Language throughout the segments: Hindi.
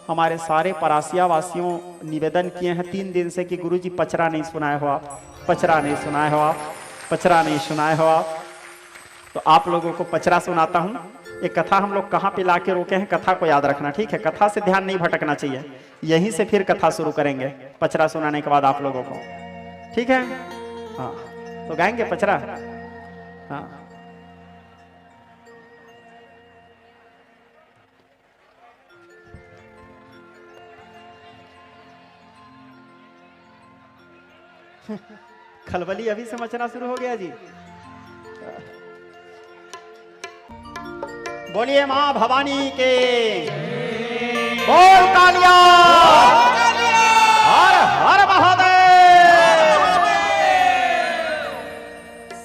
हमारे सारे परासिया वासियों निवेदन किए हैं 3 दिन से कि गुरुजी पचरा नहीं सुनाए हो आप, पचरा नहीं सुनाए हो आप, पचरा नहीं सुनाए हो आप। तो आप लोगों को पचरा सुनाता हूँ। एक कथा हम लोग कहाँ पे ला के रोके हैं, कथा को याद रखना, ठीक है? कथा से ध्यान नहीं भटकना चाहिए। यहीं से फिर कथा शुरू करेंगे पचरा सुनाने के बाद आप लोगों को, ठीक है? हाँ, तो गाएंगे पचरा। हाँ, खलबली अभी से मचना शुरू हो गया जी। बोलिए मां भवानी के बोल कालिया, हर हर महादेव।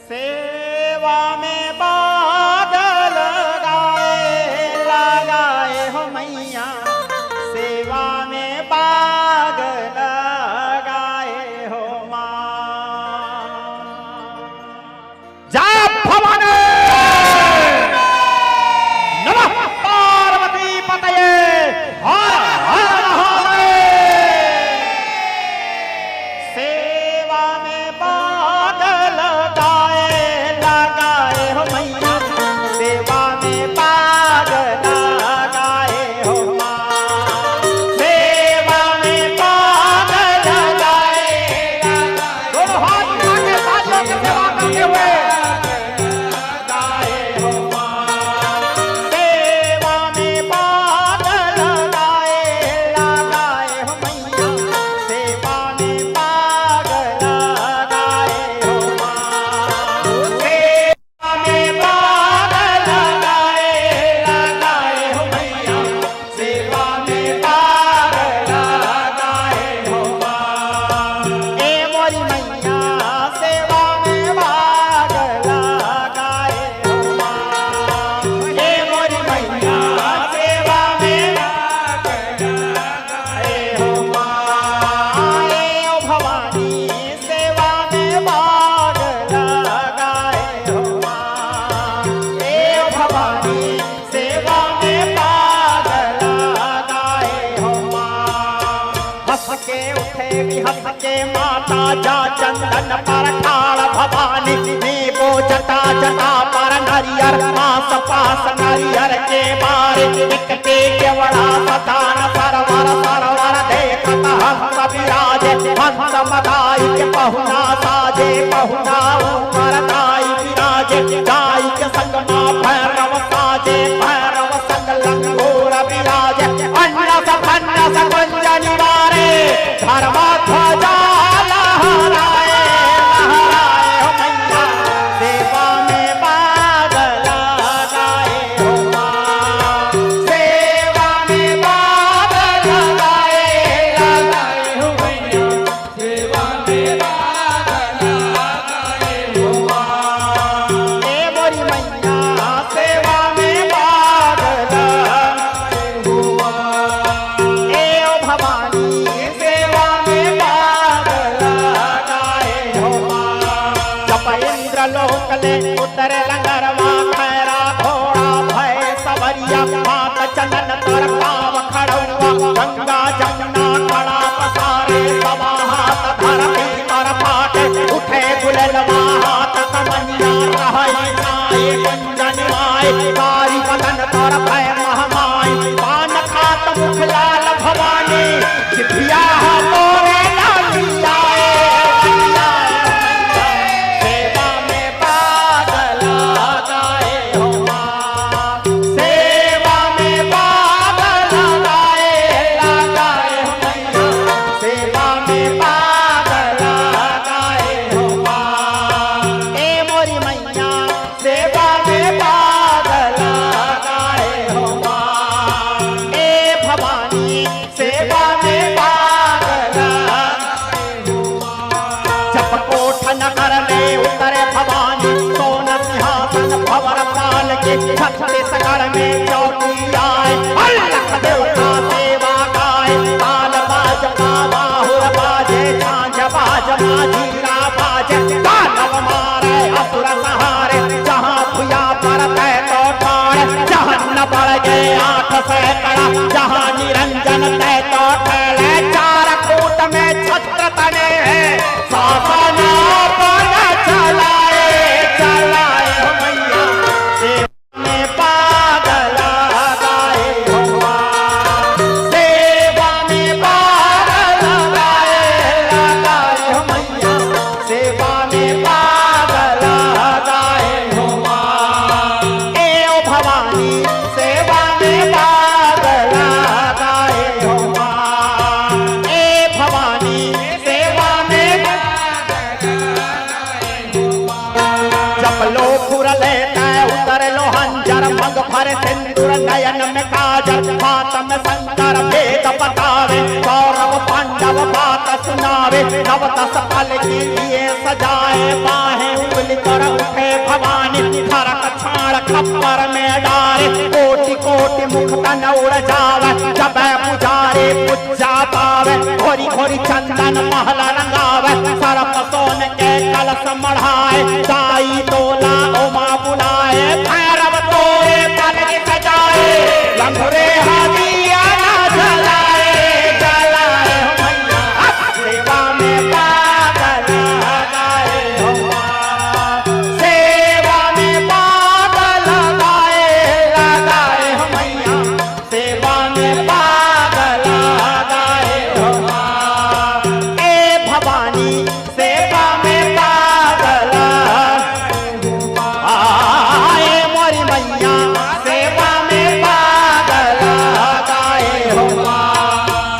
सेवा में बादल लगाए हो मैया, सेवा में बादल लगाए हो मां। जय भवानी, नमः पार्वती पतये, हर हर महादेव। सेवा में बादल लगाए हो मैया, सेवा में बादल लगाए हो मां। सेवा में बादल लगाए, दोनों हाथ मिला के तालियों की सेवा करते हुए जा चंदन पर ठाड़ भवानी, नीबो जटा जटा पर नरियर, मास पास नरियर के मारे, दिखते केवड़ा सतान सरवर सरवर देखत हंस विराजे, हंस मदाई के पहुना साजे, पहुना ऊपर दाई विराजे, दाई के संग मां भैरव साजे, भैरव संग लंगोर विराजे, अन्नस फन्नस कुंजनि वारे, धर्मा ध्वजा उतर लंगरवा खैरा घोड़ा भय सवरिया, हाथ चंदन तर पाव खड़ुआ, गंगा जमुना खड़ा पसारे, सवा हाथ धरती पर फाटे, उठे गुललवा हाथ कमनिया, रहई नाये कुंजन माए, कारी बदन तर भय महमाई, पान खात मुख लाल भवानी, जिभिया मोरे लालिया। छत्तीसगढ़ में चौकी आए, अलख देवता सेवा गाए, ताल बाज बाहुर बाजे, झांझ बाज माझीरा बाजे, दानव मारे असुर सहारे, जहाँ भुया पर तो ठाड़, जहाँ न बढ़ गए 8 सैकड़ा, जहाँ निरंजन उतारे, नव दस पल के लिए सजाए, बाहें उंगली कर उठे भवानी, खरक छाड़ खप्पर में डारे, कोटि कोटि मुख तन उड़ जावे, जब पुजारे पूजा पावे, घोरी घोरी चंदन महल रंगावे, सरप सोन के कलश मढ़ाए, दाई तोला उमा बुलाए, भैरव तोरे पलक सजाए, लंगुरे हादिया ना जलाए, जलाए हो मैया सेवा में पागल लगाए हो माँ, सेवा में पागल लगाए हो मैया, सेवा में पागल लगाए हो माँ, ए भवानी सेवा में पागल आए मोरी मैया, सेवा में पागल लगाए हो माँ।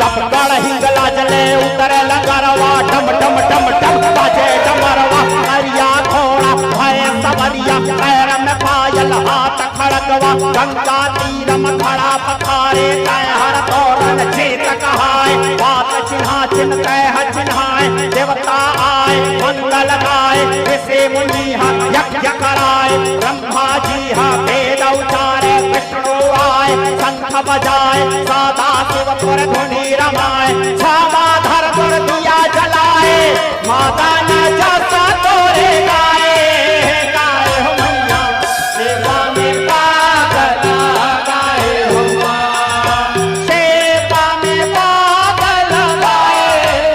जब गढ़ हिंगला जले उतरे लगरवा, डम डम डम डम बाजे डमरवा, हरिया घोड़ा भय सवरिया, पैर में पायल हाथ खड़गवा, गंगा तीर में खड़ा पखारे, तय हर तोरण जीत कहाए, बात चिन्हा चिन्ह तय चिन्हाए, देवता आए मंगल गाए, ऋषि मुनि यज्ञ कराए, ब्रह्मा जी वेद उचारे, विष्णु आए शंख बजाए, सदा शिव पर धुनि रमाए, क्षमा धर पर दिया जलाए, माता न जसा तोरे गाए, गाए हो मैया सेवा में पागल गाए हो माँ, सेवा में पागल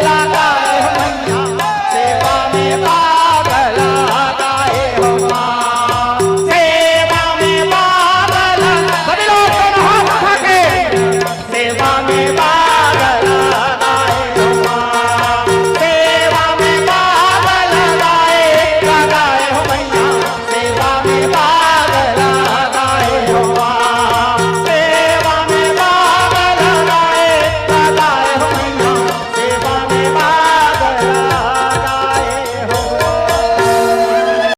लगाए हो मैया, सेवा में पागल गाए हो माँ, सेवा में पागल, सभी लोग दोनों हाथ उठा के सेवा में